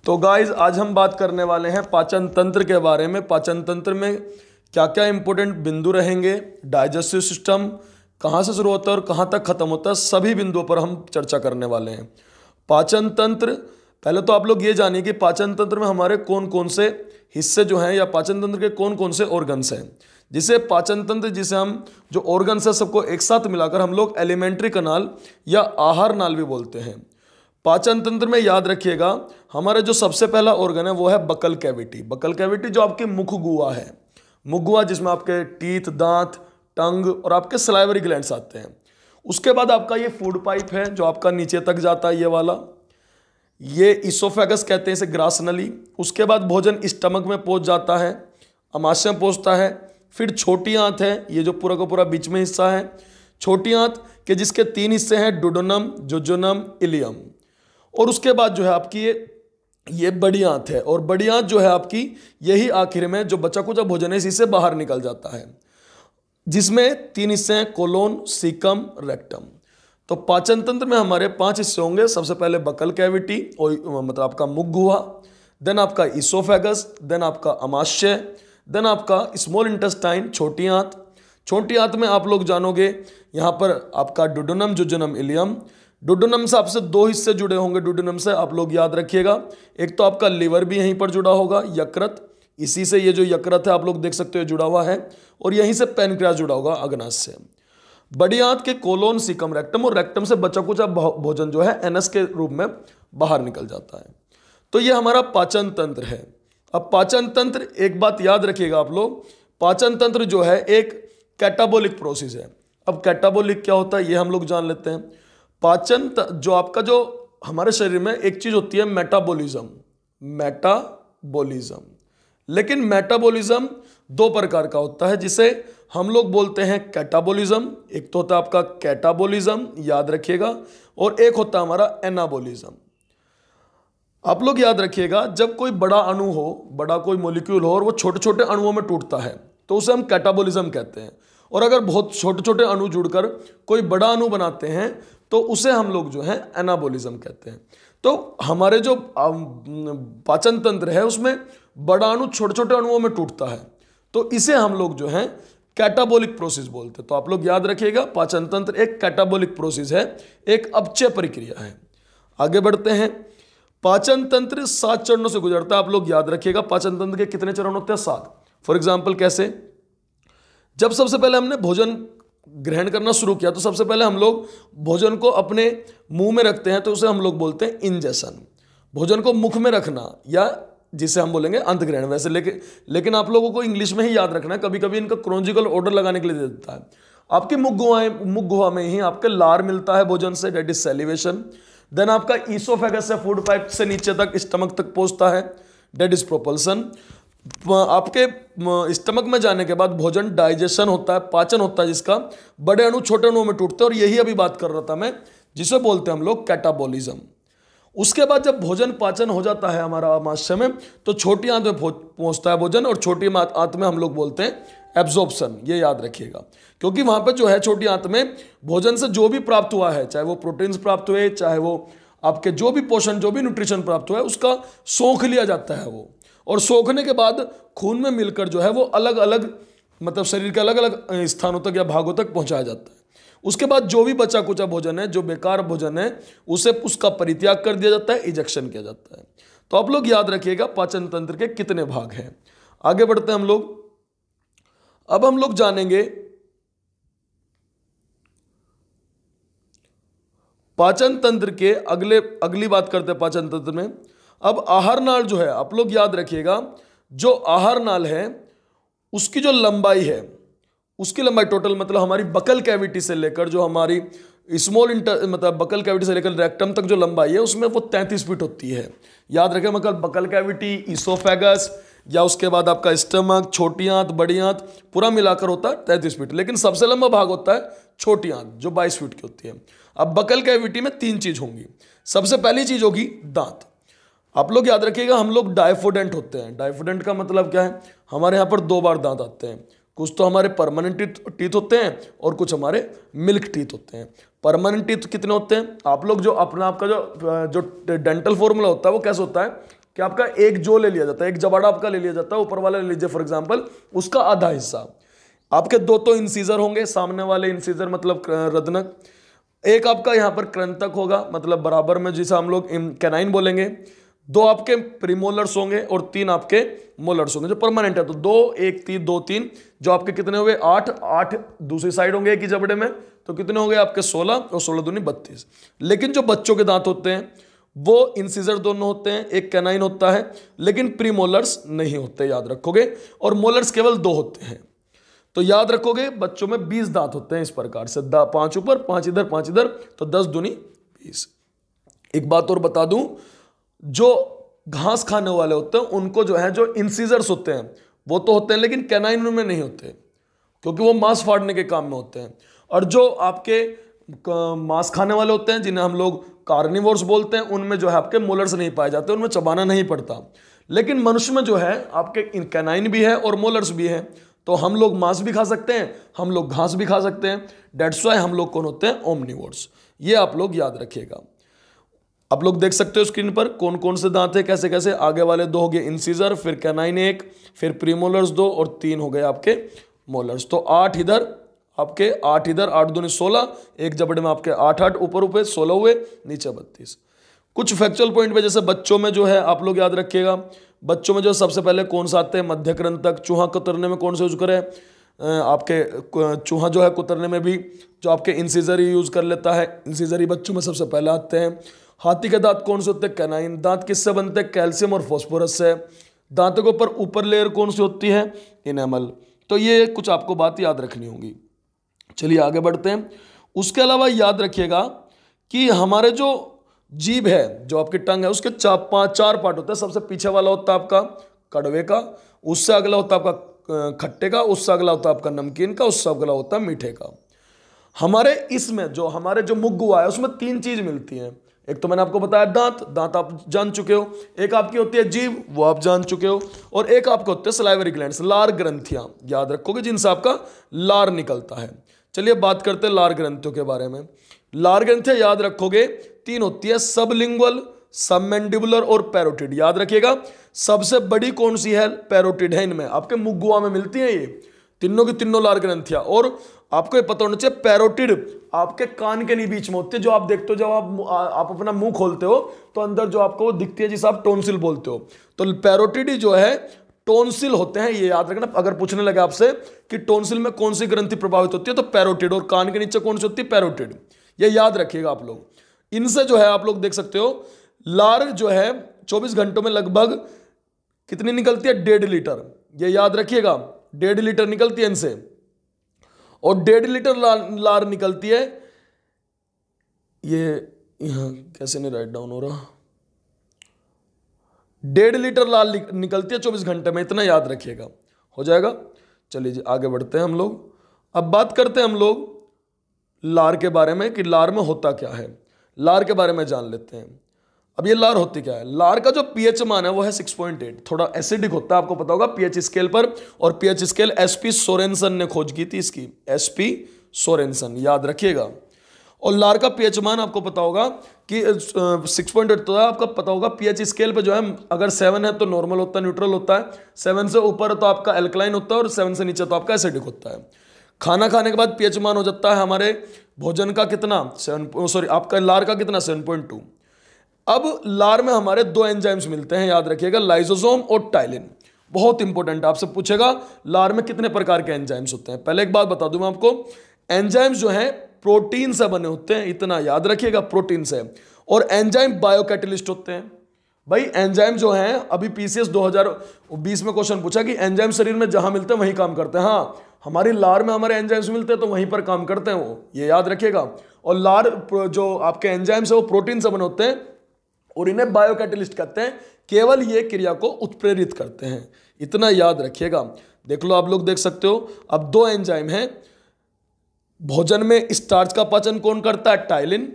तो गाइज आज हम बात करने वाले हैं पाचन तंत्र के बारे में। पाचन तंत्र में क्या क्या इंपॉर्टेंट बिंदु रहेंगे, डाइजेस्टिव सिस्टम कहाँ से शुरू होता है और कहाँ तक खत्म होता है, सभी बिंदुओं पर हम चर्चा करने वाले हैं। पाचन तंत्र, पहले तो आप लोग ये जानिए कि पाचन तंत्र में हमारे कौन कौन से हिस्से जो हैं या पाचन तंत्र के कौन कौन से ऑर्गन्स हैं। जिसे पाचन तंत्र, जिसे हम जो ऑर्गन्स है सबको एक साथ मिलाकर हम लोग एलिमेंट्री कनाल या आहार नाल भी बोलते हैं। पाचन तंत्र में याद रखिएगा हमारे जो सबसे पहला ऑर्गन है वो है बकल कैविटी। बकल कैविटी जो आपकी मुख गुहा है, मुख गुहा जिसमें आपके टीथ, दांत, टंग और आपके सलाइवरी ग्लैंड्स आते हैं। उसके बाद आपका ये फूड पाइप है जो आपका नीचे तक जाता है, ये वाला, ये इसोफेगस कहते हैं इसे, ग्रास नली। उसके बाद भोजन स्टमक में पहुंच जाता है, आमाशय में पहुंचता है। फिर छोटी आंत है, ये जो पूरा का पूरा बीच में हिस्सा है छोटी आंत के, जिसके 3 हिस्से हैं, डुोडेनम, जोजुनम, इलियम। और उसके बाद जो है आपकी ये बड़ी आंत है, और बड़ी आंत जो है आपकी यही आखिर में जो बचा कुचा भोजन है इसी से बाहर निकल जाता है, जिसमें 3 हिस्से हैं, कोलोन, सीकम, रेक्टम। तो पाचन तंत्र में हमारे 5 हिस्से होंगे। सबसे पहले बकल कैविटी और मतलब आपका मुख गुहा, देन आपका इसोफेगस, देन आपका आमाशय, देन आपका स्मॉल इंटेस्टाइन, छोटी आंत। छोटी आंत में आप लोग जानोगे यहाँ पर आपका डुोडेनम, जोजुनम, इलियम। डुोडेनम से आपसे 2 हिस्से जुड़े होंगे। डुोडेनम से आप लोग याद रखिएगा, एक तो आपका लिवर भी यहीं पर जुड़ा होगा, यकृत, इसी से ये जो यकृत है आप लोग देख सकते हो जुड़ा हुआ है, और यहीं से पैनक्रियास जुड़ा होगा अग्नाशय से। बड़ी आंत के कोलोन, सीकम, रेक्टम, और रेक्टम से बचा कुचा भोजन जो है एनस के रूप में बाहर निकल जाता है। तो ये हमारा पाचन तंत्र है। अब पाचन तंत्र, एक बात याद रखिएगा आप लोग, पाचन तंत्र जो है एक कैटाबोलिक प्रोसेस है। अब कैटाबोलिक क्या होता है ये हम लोग जान लेते हैं। पाचन जो आपका जो हमारे शरीर में एक चीज होती है मेटाबॉलिज्म, मेटाबॉलिज्म। लेकिन मेटाबॉलिज्म 2 प्रकार का होता है, जिसे हम लोग बोलते हैं कैटाबॉलिज्म। एक तो होता है आपका कैटाबॉलिज्म, याद रखिएगा, और एक होता है हमारा एनाबॉलिज्म। आप लोग याद रखिएगा, जब कोई बड़ा अणु हो, बड़ा कोई मॉलिक्यूल हो और वो छोटे छोटे अणुओं में टूटता है तो उसे हम कैटाबॉलिज्म कहते हैं। और अगर बहुत छोटे छोटे अणु जुड़कर कोई बड़ा अणु बनाते हैं तो उसे हम लोग जो है एनाबॉलिज्म कहते हैं। तो हमारे जो पाचन तंत्र है उसमें बड़ा अणु छोटे छोटे अणुओं में टूटता है, तो इसे हम लोग जो है कैटाबॉलिक प्रोसेस बोलते हैं। तो आप लोग याद रखिएगा पाचन तंत्र एक कैटाबॉलिक प्रोसेस है, एक अपचय प्रक्रिया है। आगे बढ़ते हैं। पाचन तंत्र 7 चरणों से गुजरता है। आप लोग याद रखिएगा पाचन तंत्र के कितने चरण होते हैं? 7। फॉर एग्जाम्पल कैसे? जब सबसे पहले हमने भोजन ग्रहण करना शुरू किया तो सबसे पहले हम लोग भोजन को अपने मुंह में रखते हैं, तो उसे हम लोग बोलते हैं इंजेशन। भोजन को मुख में रखना, या जिसे हम बोलेंगे अंतग्रहण। वैसे लेकिन आप लोगों को इंग्लिश में ही याद रखना है, कभी कभी इनका क्रोनोलॉजिकल ऑर्डर लगाने के लिए दे देता है। आपकी मुख गुहा में ही आपके लार मिलता है भोजन से, डेट इज सैलिवेशन। देन आपका ईसोफेगस से फूड पाइप से नीचे तक स्टमक तक पहुंचता है, डेट इज प्रोपल्सन। आपके स्टमक में जाने के बाद भोजन डाइजेशन होता है, पाचन होता है, जिसका बड़े अणु छोटे अणुओं में टूटते हैं, और यही अभी बात कर रहा था मैं, जिसे बोलते हैं हम लोग कैटाबॉलिज्म। उसके बाद जब भोजन पाचन हो जाता है हमारा आमाशय में, तो छोटी आंत में पहुंचता है भोजन, और छोटी आंत में हम लोग बोलते हैं एब्जॉर्प्शन। ये याद रखिएगा, क्योंकि वहां पर जो है छोटी आंत में भोजन से जो भी प्राप्त हुआ है, चाहे वो प्रोटीन्स प्राप्त हुए, चाहे वो आपके जो भी पोषण, जो भी न्यूट्रिशन प्राप्त हुआ है, उसका सोख लिया जाता है वो, और सोखने के बाद खून में मिलकर जो है वो अलग अलग, मतलब शरीर के अलग अलग स्थानों तक या भागों तक पहुंचाया जाता है। उसके बाद जो भी बचा कुचा भोजन है, जो बेकार भोजन है, उसे उसका परित्याग कर दिया जाता है, इजेक्शन किया जाता है। तो आप लोग याद रखिएगा पाचन तंत्र के कितने भाग हैं। आगे बढ़ते हैं हम लोग। अब हम लोग जानेंगे पाचन तंत्र के अगली बात करते हैं पाचन तंत्र में। अब आहार नाल जो है, आप लोग याद रखिएगा, जो आहार नाल है उसकी जो लंबाई है, उसकी लंबाई टोटल, मतलब हमारी बकल कैविटी से लेकर जो हमारी मतलब बकल कैविटी से लेकर रेक्टम तक जो लंबाई है उसमें वो 33 फीट होती है। याद रखें, मतलब बकल कैविटी, इसोफेगस, या उसके बाद आपका स्टमक, छोटी आंत, बड़ी आंत, पूरा मिलाकर होता है 33 फीट। लेकिन सबसे लंबा भाग होता है छोटी आंत, जो 22 फीट की होती है। अब बकल कैविटी में 3 चीज होंगी। सबसे पहली चीज होगी दांत। आप लोग याद रखिएगा, हम लोग डायफोडेंट होते हैं। डायफोडेंट का मतलब क्या है? हमारे यहाँ पर 2 बार दांत आते हैं। कुछ तो हमारे परमानेंट टीथ होते हैं और कुछ हमारे मिल्क टीथ होते हैं। परमानेंट टीथ कितने होते हैं? आप लोग जो अपना आपका जो डेंटल फॉर्मूला होता है वो कैसे होता है? कि आपका एक जो ले लिया जाता है, एक जबाड़ा आपका ले लिया जाता है, ऊपर वाला ले लीजिए फॉर एग्जांपल, उसका आधा हिस्सा। आपके दो तो इंसीजर होंगे, सामने वाले इंसीजर मतलब रदनक, एक आपका यहां पर कृंतक होगा मतलब बराबर में, जिसे हम लोग कैनाइन बोलेंगे, दो आपके प्रीमोलर्स होंगे और तीन आपके मोलर्स होंगे जो परमानेंट है। तो 2 1 3 2 3 जो आपके कितने हो गए 8 8 दूसरी साइड होंगे एक ही जबड़े में, तो कितने हो गए आपके 16 और 16 दूनी 32। लेकिन जो बच्चों के दांत होते हैं वो इंसिजर दोनों होते हैं, एक कैनाइन होता है, लेकिन प्रीमोलर्स नहीं होते, याद रखोगे, और मोलर्स केवल 2 होते हैं। तो याद रखोगे बच्चों में 20 दांत होते हैं इस प्रकार से, 5 ऊपर 5 इधर 5 इधर, तो 10 दूनी 20। एक बात और बता दूं, जो घास खाने वाले होते हैं उनको जो है जो इंसीजर्स होते हैं वो तो होते हैं, लेकिन कैनाइन में नहीं होते क्योंकि वो मांस फाड़ने के काम में होते हैं। और जो आपके मांस खाने वाले होते हैं जिन्हें हम लोग कार्निवोर्स बोलते हैं, उनमें जो है आपके मोलर्स नहीं पाए जाते, उनमें चबाना नहीं पड़ता। लेकिन मनुष्य में जो है आपके कैनाइन भी है और मोलर्स भी है, तो हम लोग मांस भी खा सकते हैं, हम लोग घास भी खा सकते हैं। डेट्स वाई हम लोग कौन होते हैं, ओमनिवोर्स। ये आप लोग याद रखिएगा। आप लोग देख सकते हो स्क्रीन पर कौन कौन से दांत है, कैसे कैसे। आगे वाले 2 हो गए इंसीजर, फिर कैनाइन 1, फिर प्रीमोलर्स 2 और 3 हो गए आपके मोलर्स। तो 8 इधर आपके 8 इधर, 8 दूनी 16, एक जबड़े में आपके 8 8 ऊपर ऊपर 16 हुए, नीचे 32। कुछ फैक्चुअल पॉइंट पे जैसे बच्चों में जो है आप लोग याद रखिएगा, बच्चों में जो सबसे पहले कौन सा आते हैं, मध्यक्रंतक। चूहा कुतरने में कौन से यूज करें, आपके चूहा जो है कुतरने में भी जो आपके इंसीजर ही यूज कर लेता है, इंसीजर ही बच्चों में सबसे पहले आते हैं। हाथी के दांत कौन से होते हैं, कैनाइन। दांत किससे बनते हैं, कैल्शियम और फॉस्फोरस से। दांतों के ऊपर लेयर कौन सी होती है, इनेमल। तो ये कुछ आपको बात याद रखनी होगी। चलिए आगे बढ़ते हैं। उसके अलावा याद रखिएगा कि हमारे जो जीभ है, जो आपकी टंग है, उसके 4 पार्ट होते हैं। सबसे पीछे वाला होता है आपका कड़वे का, उससे अगला होता है आपका खट्टे का, उससे अगला होता है आपका नमकीन का, उससे अगला होता है मीठे का। हमारे इसमें जो हमारे जो मुख गुहा है उसमें 3 चीज मिलती हैं। एक तो मैंने आपको बताया दांत आप जान चुके हो, एक आपकी होती है जीभ, वो आप जान चुके हो, और एक आपके होते हैं सलाइवरी ग्लैंड्स, लार ग्रंथियां, याद रखोगे, जिनसे आपका लार निकलता है। चलिए बात करते हैं लार ग्रंथियों के बारे में। लार ग्रंथियां याद रखोगे 3 होती है, सबलिंगुअल, सबमैंडिबुलर और पैरोटिड। याद रखिएगा सबसे बड़ी कौन सी है, पैरोटिड है। इनमें आपके मुख गुहा में मिलती है ये तीनों की तीनों लार ग्रंथियां। और आपको ये पता होना चाहिए पैरोटिड आपके कान के नहीं बीच में होती है, जो आप देखते हो जब आप अपना मुंह खोलते हो तो अंदर जो आपको दिखती है जिसे आप टोन्सिल बोलते हो। तो पैरोटिड ही जो है टोन्सिल होते हैं, ये याद रखना। अगर पूछने लगे आपसे कि टोन्सिल में कौन सी ग्रंथि प्रभावित होती है, तो पैरोटिड। और कान के नीचे कौन सी होती है, पैरोटिड। ये याद रखिएगा आप लोग। इनसे जो है आप लोग देख सकते हो लार जो है 24 घंटों में लगभग कितनी निकलती है, 1.5 लीटर। ये याद रखिएगा 1.5 लीटर निकलती है इनसे। और 1.5 लीटर लार निकलती है। ये यहां कैसे नहीं राइट डाउन हो रहा, 1.5 लीटर लार निकलती है 24 घंटे में, इतना याद रखिएगा, हो जाएगा। चलिए जी आगे बढ़ते हैं हम लोग। अब बात करते हैं हम लोग लार के बारे में कि लार में होता क्या है। लार के बारे में जान लेते हैं। अब ये लार होती क्या है। लार का जो पीएच मान है वो है 6.8, थोड़ा एसिडिक होता है, आपको पता होगा पीएच स्केल पर। और पीएच स्केल एसपी सोरेनसन ने खोज की थी इसकी, एसपी सोरेनसन, याद रखिएगा। और लार का पीएच मान आपको पता होगा कि 6.8 तो है, आपका पता होगा पीएच स्केल पे जो है अगर 7 है तो नॉर्मल होता है, न्यूट्रल होता है, 7 से ऊपर तो आपका एल्कलाइन होता है, और 7 से नीचे तो आपका एसिडिक होता है। खाना खाने के बाद पीएच मान हो जाता है हमारे भोजन का कितना, आपका लार का कितना, 7.2। अब लार में हमारे 2 एंजाइम्स मिलते हैं, याद रखिएगा, लाइसोसोम और टाइलिन। बहुत इंपॉर्टेंट, आपसे पूछेगा लार में कितने प्रकार के एंजाइम्स होते हैं। पहले एक बात बता दूं मैं आपको, एंजाइम्स जो हैं प्रोटीन से बने होते हैं, इतना याद रखिएगा, प्रोटीन से। और एंजाइम बायोकैटलिस्ट होते हैं। भाई एंजाइम जो हैं, अभी पीसीएस 2020 में क्वेश्चन पूछा कि एंजाइम शरीर में जहां मिलते हैं वहीं काम करते हैं। हाँ, हमारी लार में हमारे एंजाइम्स मिलते हैं तो वहीं पर काम करते हैं वो, ये याद रखिएगा। और लार जो आपके एंजाइम्स है वो प्रोटीन से बने होते हैं और इन्हें बायोकैटलिस्ट कहते हैं। केवल ये क्रिया को उत्प्रेरित करते हैं, इतना याद रखिएगा। देख लो, आप लोग देख सकते हो। अब 2 एंजाइम हैं। भोजन में स्टार्च का पाचन कौन करता है, टाइलिन।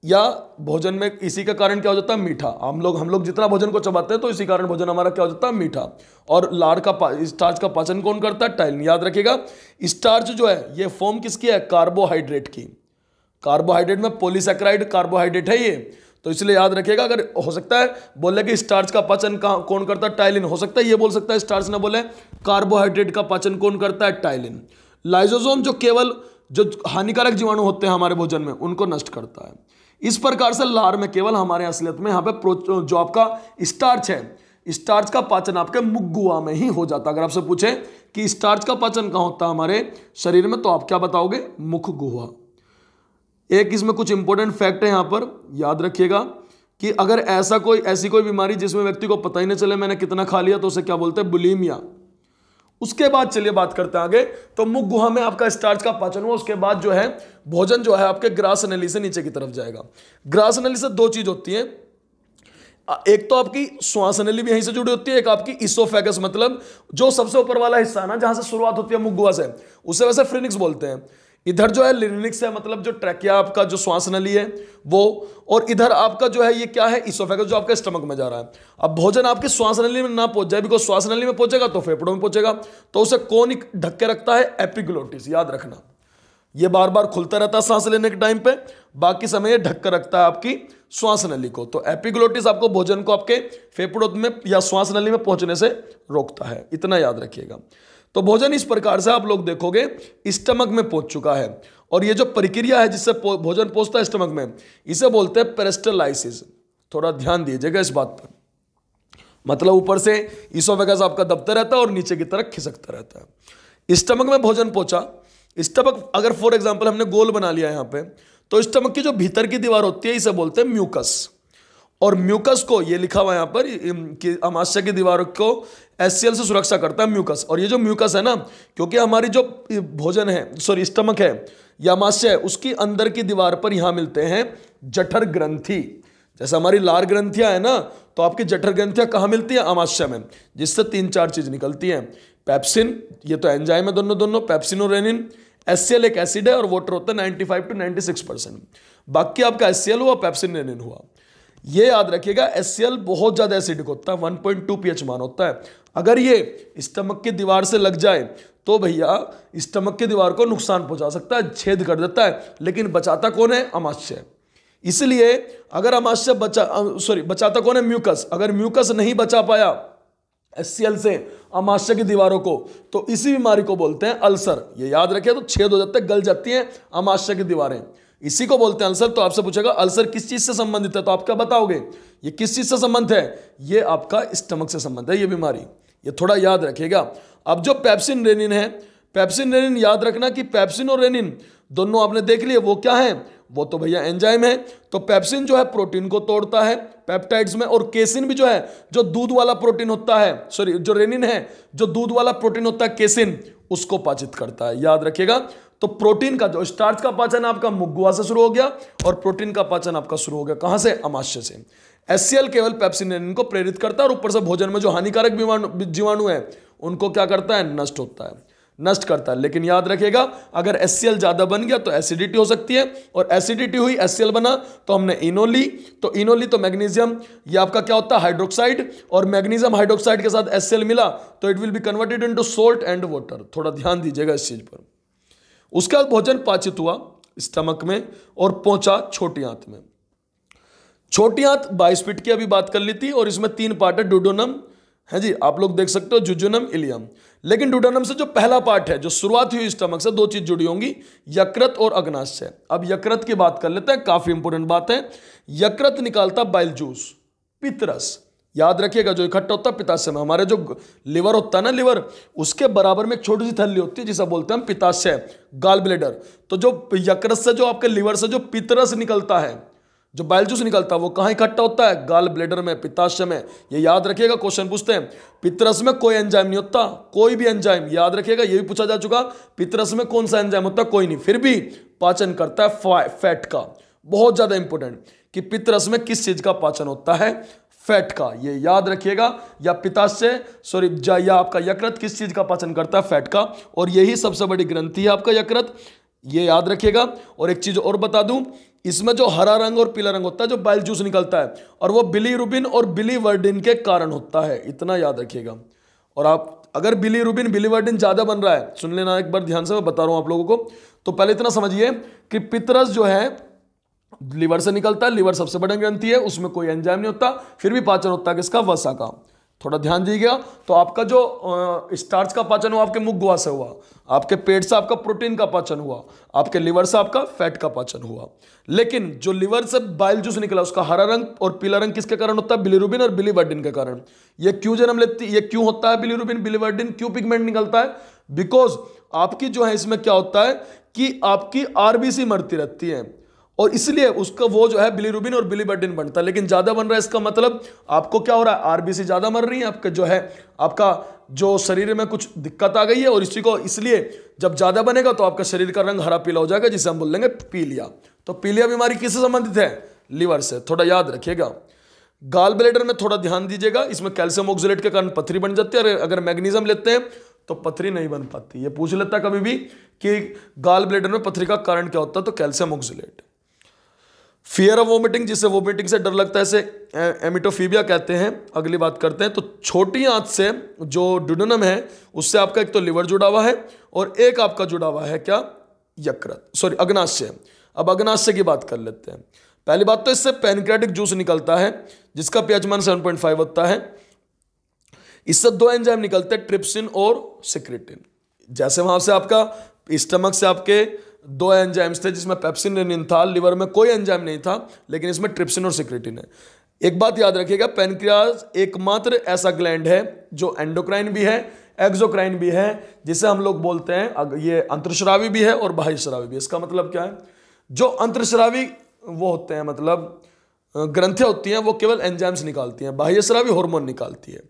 या भोजन में इसी का कारण क्या हो जाता है, मीठा। हम लोग जितना भोजन को चबाते हैं तो इसी कारण भोजन हमारा क्या हो जाता है, मीठा। और लार का स्टार्च का पाचन कौन करता है, टाइलिन, याद रखिएगा। स्टार्च जो है ये फॉर्म किसकी है, कार्बोहाइड्रेट की। कार्बोहाइड्रेट में पॉलीसैकेराइड कार्बोहाइड्रेट है ये। तो इसलिए याद रखिएगा, अगर हो सकता है बोले कि स्टार्च का पाचन कौन करता है, टाइलिन, हो सकता है ये बोल सकता है स्टार्च ने बोले कार्बोहाइड्रेट का पाचन कौन करता है, टाइलिन। लाइसोसोम जो केवल जो हानिकारक जीवाणु होते हैं हमारे भोजन में उनको नष्ट करता है। इस प्रकार से लार में केवल हमारे असलियत में यहाँ पे जो आपका स्टार्च है, स्टार्च का पाचन आपके मुख गुहा में ही हो जाता है। अगर आपसे पूछे कि स्टार्च का पाचन कहाँ होता है हमारे शरीर में, तो आप क्या बताओगे, मुख गुहा। एक इसमें कुछ इंपॉर्टेंट फैक्ट है यहाँ पर याद रखिएगा कि अगर ऐसी कोई बीमारी जिसमें व्यक्ति को पता ही नहीं चले मैंने कितना खा लिया, तो उसे क्या बोलते हैं, बुलीमिया। उसके बाद चलिए बात करते हैं आगे। तो मुख गुहा में आपका स्टार्च का पाचन हुआ, उसके बाद जो है भोजन जो है आपके ग्रास नली से नीचे की तरफ जाएगा। ग्रास नली से दो चीज होती है, एक तो आपकी श्वास नली भी यहीं से जुड़ी होती है, एक आपकी इसोफेगस, मतलब जो सबसे ऊपर वाला हिस्सा ना जहां से शुरुआत होती है मुख गुहा से, उसे वैसे फ्रिनिक्स बोलते हैं। इधर जो है लिरिनिक्स है, मतलब जो ट्रैकिया आपका जो श्वास नली है वो, और इधर आपका जो है ये क्या है, इसोफेगस, जो आपके स्टमक में जा रहा है। अब भोजन आपकी श्वास नली में ना पहुंच जाए, बिकॉज श्वास नली में पहुंचेगा तो फेफड़ों में पहुंचेगा, तो उसे कौन ढक के रखता है, एपिग्लोटिस। याद रखना, ये बार बार खुलता रहता है सांस लेने के टाइम पे, बाकी समय ये ढक कर रखता है आपकी श्वास नली को। तो एपिग्लोटिस आपको भोजन को आपके फेफड़ों में या श्वास नली में पहुंचने से रोकता है, इतना याद रखिएगा। तो भोजन इस प्रकार से आप लोग देखोगे स्टमक में पहुंच चुका है, और ये जो प्रक्रिया है जिससे भोजन पहुंचता है स्टमक में, इसे बोलते हैं पेरिस्टलाइसिस। थोड़ा ध्यान दीजिएगा इस बात पर, मतलब ऊपर से इसोफेगस आपका दबता रहता है और नीचे की तरफ खिसकता रहता है। स्टमक में भोजन पहुंचा, स्टमक अगर फॉर एग्जांपल हमने गोल बना लिया यहां पे, तो स्टमक की जो भीतर की दीवार होती है इसे बोलते हैं म्यूकस, और म्यूकस को ये लिखा हुआ यहां पर कि अमाशय की दीवार को HCl से सुरक्षा करता है म्यूकस। और ये जो म्यूकस है ना, क्योंकि हमारी जो भोजन है, सॉरी स्टमक है या अमाशय है, उसकी अंदर की दीवार पर यहां मिलते हैं जठर ग्रंथि। जैसे हमारी लार ग्रंथियां है ना, तो आपकी जठर ग्रंथियां कहां मिलती है, अमाशय में, जिससे 3-4 चीज निकलती हैं। पेप्सिन, ये तो एंजाइम है दोनों, पेप्सिन और रेनिन। HCl एक एसिड है और वाटर होता है 95 to 96%। बाकी आपका HCl हुआ, पेप्सिन, रेनिन हुआ। ये याद रखिएगा, HCl बहुत ज्यादा एसिडिक होता है, 1.2 pH मान होता है। अगर ये स्टमक की दीवार से लग जाए तो भैया स्टमक की दीवार को नुकसान पहुंचा सकता है, छेद कर देता है, लेकिन बचाता कौन है, अमाशय। इसलिए अगर अमाशय बचाता कौन है, म्यूकस। अगर म्यूकस नहीं बचा पाया HCl से अमाशय की दीवारों को, तो इसी बीमारी को बोलते हैं अल्सर। ये याद रखिए, तो छेद हो जाते हैं, गल जाती हैं अमाशय की दीवारें, इसी को बोलते हैं अल्सर। तो आपसे पूछेगा अल्सर किस चीज से संबंधित है, तो आप क्या बताओगे, ये किस चीज से संबंध है, ये आपका स्टमक से संबंध है ये बीमारी, ये थोड़ा याद रखिएगा। अब जो पेप्सिन रेनिन है, पेप्सिन रेनिन याद रखना कि पेप्सिन और रेनिन दोनों आपने देख लिए वो क्या है, वो तो भैया एंजाइम है। तो पेप्सिन जो है प्रोटीन को तोड़ता है पेप्टाइड्स में, और केसिन भी जो है जो दूध वाला प्रोटीन होता है, सॉरी जो रेनिन है जो दूध वाला प्रोटीन होता है केसिन, उसको पाचित करता है, याद रखिएगा। तो प्रोटीन का जो स्टार्च का पाचन आपका मुख गुहा से शुरू हो गया, और प्रोटीन का पाचन आपका शुरू हो गया कहां से, अमाशय से। HCl केवल पेप्सिन रेनिन को प्रेरित करता है, और ऊपर से भोजन में जो हानिकारक जीवाणु है उनको क्या करता है, नष्ट होता है, नष्ट करता है। लेकिन याद रखिएगा, अगर HCl ज्यादा बन गया तो एसिडिटी हो सकती है, और एसिडिटी हुई, HCl बना, तो हमने इनो ली, तो इनो ली तो मैग्नीशियम, ये आपका क्या होता है, हाइड्रोक्साइड, और मैग्नीशियम हाइड्रोक्साइड के साथ HCl मिला तो it will be converted into salt and water. थोड़ा ध्यान दीजिएगा इस चीज पर। उसके बाद भोजन पाचित हुआ स्टमक में और पहुंचा छोटी आंत में। छोटी आंत 22 फीट की अभी बात कर ली थी, और इसमें 3 पार्ट है, डुडोनम है जी, आप लोग देख सकते हो, जुजुनम, इलियम। लेकिन डुडोनम से जो पहला पार्ट है, जो शुरुआत हुई स्टमक से, 2 चीज जुड़ी होंगी, यकृत और अग्नाशय। अब यकृत की बात कर लेते हैं, काफी इंपोर्टेंट बात है। यकृत निकालता बाइल जूस, पित्तरस, याद रखिएगा, जो इकट्ठा होता है पित्ताशय में। हमारे जो लिवर होता है ना, लिवर, उसके बराबर में एक छोटी सी थैली होती है जिसे बोलते हैं पित्ताशय, गाल ब्लेडर। तो जो यकृत से, जो आपके लिवर से जो पित्तरस निकलता है, जो बाइल जूस निकलता है, वो कहाँ इकट्ठा होता है, गाल ब्लेडर में, पित्ताशय में। ये याद रखिएगा, क्वेश्चन पूछते हैं, पित्तरस में कोई एंजाइम नहीं होता, कोई भी एंजाइम, याद रखिएगा, ये भी पूछा जा चुका, पित्तरस में कौन सा एंजाइम होता है, कोई नहीं, फिर भी पाचन करता है फैट का। बहुत ज्यादा इंपॉर्टेंट कि पित्तरस में किस चीज का पाचन होता है, फैट का, ये याद रखिएगा। या पित्ताशय, सॉरी, या आपका यकृत किस चीज का पाचन करता है, फैट का, और यही सबसे बड़ी ग्रंथि है आपका यकृत, ये याद रखिएगा। और एक चीज और बता दूं, इसमें जो हरा रंग और पीला रंग होता है, जो बाइल जूस निकलता है, और वो बिलीरुबिन और बिलीवर्डिन के कारण होता है, इतना याद रखिएगा। और आप अगर बिलीरुबिन बिलीवर्डिन ज्यादा बन रहा है, सुन लेना एक बार ध्यान से, मैं बता रहा हूं आप लोगों को। तो पहले इतना समझिए कि पित्तरस जो है लीवर से निकलता है, लीवर सबसे बड़ी ग्रंथि है, उसमें कोई एंजाइम नहीं होता, फिर भी पाचन होता है किसका, वसा का। थोड़ा ध्यान दीजिएगा। तो आपका जो स्टार्च का पाचन हुआ आपके मुखगुहा से हुआ, आपके पेट से आपका प्रोटीन का पाचन हुआ, आपके लीवर से आपका फैट का पाचन हुआ। लेकिन जो लीवर से बाइल जूस निकला उसका हरा रंग और पीला रंग किसके कारण होता है, बिलीरुबिन और बिलीवर्डिन के कारण। ये क्यों जन्म लेती, ये क्यों होता है बिलीरुबिन बिलीवर्डिन, क्यों पिगमेंट निकलता है, बिकॉज आपकी जो है इसमें क्या होता है कि आपकी आरबीसी मरती रहती है और इसलिए उसका वो जो है बिलीरुबिन और बिलीवर्डिन बनता है। लेकिन ज्यादा बन रहा है इसका मतलब आपको क्या हो रहा है, आरबीसी ज्यादा मर रही है, आपके जो है आपका जो शरीर में कुछ दिक्कत आ गई है और इसी को इसलिए जब ज्यादा बनेगा तो आपका शरीर का रंग हरा पीला हो जाएगा, जिसे हम बोल लेंगे पीलिया। तो पीलिया बीमारी किससे संबंधित है, लीवर से, थोड़ा याद रखिएगा। गाल ब्लेडर में थोड़ा ध्यान दीजिएगा, इसमें कैल्शियम ऑक्सलेट के कारण पथरी बन जाती है, अगर मैग्नीशियम लेते हैं तो पथरी नहीं बन पाती। ये पूछ लेता है कभी भी कि गाल ब्लेडर में पथरी का कारण क्या होता है, तो calcium oxalate. Fear of vomiting, जिसे वोमिटिंग से डर लगता है, इसे एमिटोफीबिया कहते हैं। अगली बात करते हैं, तो छोटी आंत से जो ड्यूडेनम है उससे आपका एक तो लिवर जुड़ा हुआ है और एक आपका जुड़ा हुआ है क्या, यकृत, सॉरी अग्नाशय। अब अग्नाशय की बात कर लेते हैं। पहली बात तो इससे पैनक्रियाटिक जूस निकलता है जिसका pH मान 7.5 होता है। इससे दो एंजाइम निकलते हैं, ट्रिप्सिन और सिक्रेटिन। जैसे वहां से आपका स्टमक से आपके दो एंजाइम्स थे जिसमें पेप्सिन रेनिन था, लिवर में कोई एंजाइम नहीं था, लेकिन इसमें ट्रिप्सिन और सिक्रेटिन है। एक बात याद रखिएगा, पैनक्रियाज एकमात्र ऐसा ग्लैंड है जो एंडोक्राइन भी है, एक्सोक्राइन भी है, जिसे हम लोग बोलते हैं ये अंतर्स्रावी भी है और बाह्यस्रावी भी। इसका मतलब क्या है, जो अंतर्स्रावी वो होते हैं मतलब ग्रंथियां होती हैं वो केवल एंजाइम्स निकालती हैं, बाह्यस्रावी हार्मोन निकालती है।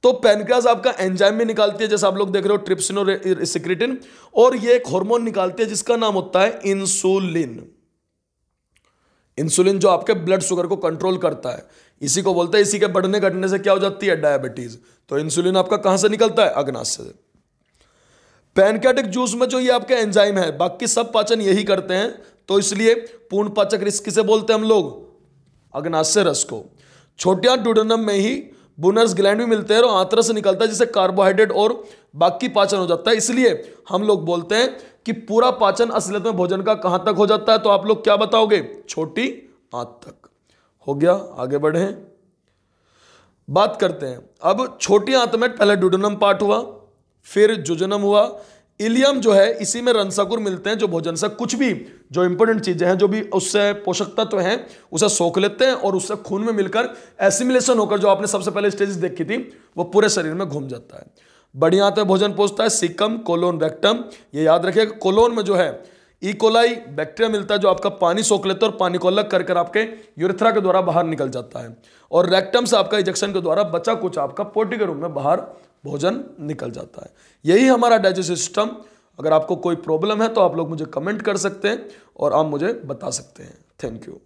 तो पैनक्रियाज आपका एंजाइम भी निकालती है, जैसे आप लोग देख रहे हो ट्रिप्सिन और सिक्रेटिन, और ये एक हार्मोन निकालती है जिसका नाम होता है इंसुलिन। इंसुलिन जो आपके ब्लड शुगर को कंट्रोल करता है, इसी को बोलते हैं, इसी के बढ़ने घटने से क्या हो जाती है, डायबिटीज। तो इंसुलिन आपका कहां से निकलता है, अग्नाशय से। पैनक्रियाटिक जूस में जो ये आपके एंजाइम है, बाकी सब पाचन यही करते हैं, तो इसलिए पूर्ण पाचक रस किसे बोलते हैं हम लोग, अग्नाशय रस को। छोटिया ड्यूडेनम में ही बुनर्स ग्लैंड भी मिलते हैं और आंत्र से निकलता है जिससे कार्बोहाइड्रेट और बाकी पाचन हो जाता है। इसलिए हम लोग बोलते हैं कि पूरा पाचन असलियत में भोजन का कहां तक हो जाता है, तो आप लोग क्या बताओगे, छोटी आंत तक। हो गया, आगे बढ़े, बात करते हैं। अब छोटी आंत में पहले ड्यूडेनम पार्ट हुआ, फिर जुजनम हुआ, इलियम जो है इसी में रंसाकुर मिलते हैं जो भोजन से कुछ भी जो इंपॉर्टेंट चीजें हैं, जो भी उससे पोषक तत्व हैं उसे सोख लेते हैं और उससे खून में मिलकर एसिमिलेशन होकर जो आपने सबसे पहले स्टेज देखी थी वो पूरे शरीर में घूम जाता है। बड़ी आंत में भोजन पहुंचता है, सीकम, कोलोन, रेक्टम। ये याद रखिएगा, कोलोन में जो है इकोलाई बैक्टीरिया मिलता है जो आपका पानी सोख लेता है और पानी को अलग कर आपके यूरेथ्रा के द्वारा बाहर निकल जाता है, और रेक्टम से आपका इजेक्शन के द्वारा बचा कुछ आपका पोटी के रूप में बाहर भोजन निकल जाता है। यही हमारा डाइजेस्टिव सिस्टम। अगर आपको कोई प्रॉब्लम है तो आप लोग मुझे कमेंट कर सकते हैं और आप मुझे बता सकते हैं। Thank you.